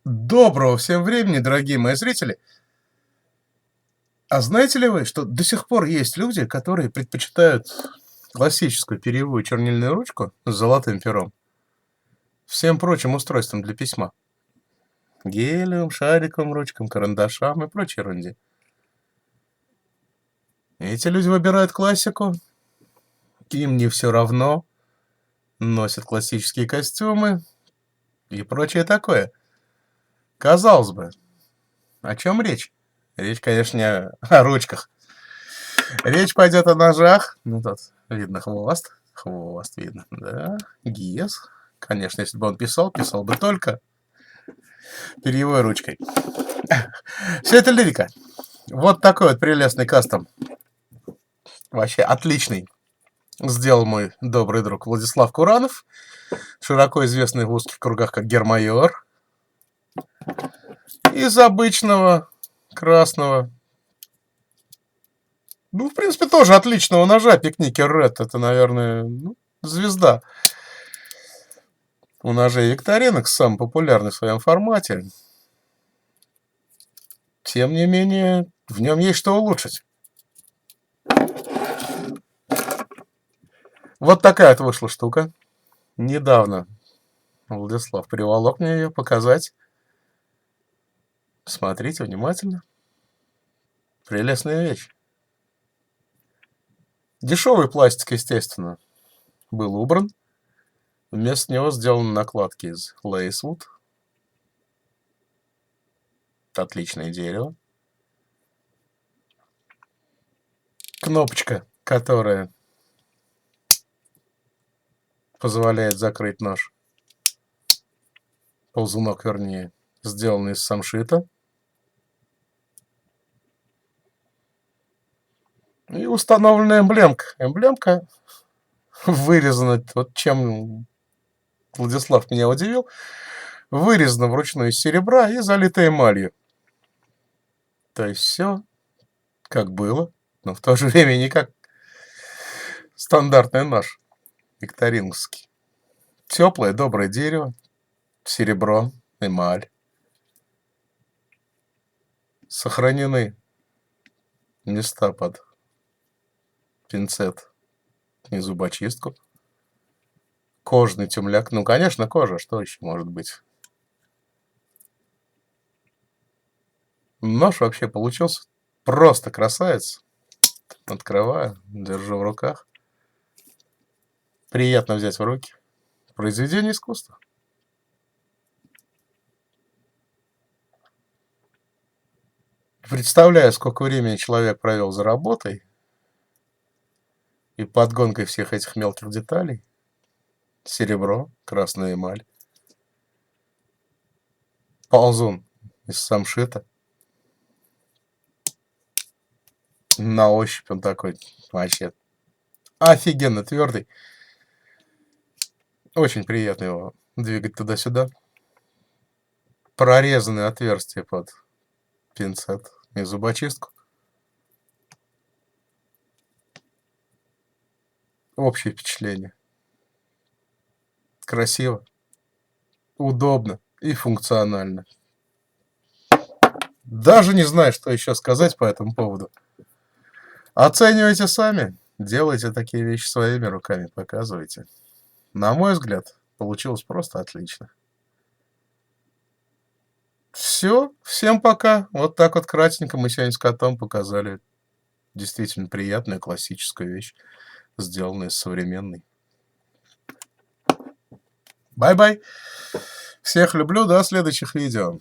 Доброго всем времени, дорогие мои зрители! А знаете ли вы, что до сих пор есть люди, которые предпочитают классическую перьевую чернильную ручку с золотым пером всем прочим устройствам для письма? Гелевым, шариковым ручкам, карандашам и прочей ерунде. Эти люди выбирают классику, им не все равно, носят классические костюмы и прочее такое. Казалось бы, о чем речь? Речь, конечно, не о ручках. Речь пойдет о ножах. Ну, тут видно хвост. Хвост видно, да. Гиес. Конечно, если бы он писал, писал бы только перьевой ручкой. Все это лирика. Вот такой вот прелестный кастом. Вообще отличный. Сделал мой добрый друг Владислав Куранов, широко известный в узких кругах как Гермайор. Из обычного красного, ну, в принципе, тоже отличного ножа Пикникер Ред. Это, наверное, звезда у ножей викторинок, самый популярный в своем формате. Тем не менее, в нем есть что улучшить. Вот такая вот вышла штука. Недавно Владислав приволок мне ее показать. Смотрите внимательно. Прелестная вещь. Дешевый пластик, естественно, был убран. Вместо него сделаны накладки из Lacewood. Отличное дерево. Кнопочка, которая позволяет закрыть нож. Ползунок, вернее, сделанный из самшита. И установлена эмблемка. Эмблемка вырезана, вот чем Владислав меня удивил, вырезана вручную из серебра и залита эмалью. То есть все как было, но в то же время не как стандартный нож викториновский. Теплое, доброе дерево, серебро, эмаль. Сохранены места под пинцет и зубочистку. Кожный тюмляк. Ну, конечно, кожа. Что еще может быть? Нож вообще получился просто красавец. Открываю, держу в руках. Приятно взять в руки. Произведение искусства. Представляю, сколько времени человек провел за работой и подгонкой всех этих мелких деталей. Серебро, красная эмаль. Ползун из самшита. На ощупь он такой вообще офигенно твердый. Очень приятно его двигать туда-сюда. Прорезанные отверстия под пинцет и зубочистку. Общее впечатление. Красиво, удобно и функционально. Даже не знаю, что еще сказать по этому поводу. Оценивайте сами. Делайте такие вещи своими руками, показывайте. На мой взгляд, получилось просто отлично. Все, всем пока. Вот так вот кратенько мы сегодня с котом показали действительно приятную классическую вещь, сделанную из современной. Бай-бай. Всех люблю, до следующих видео.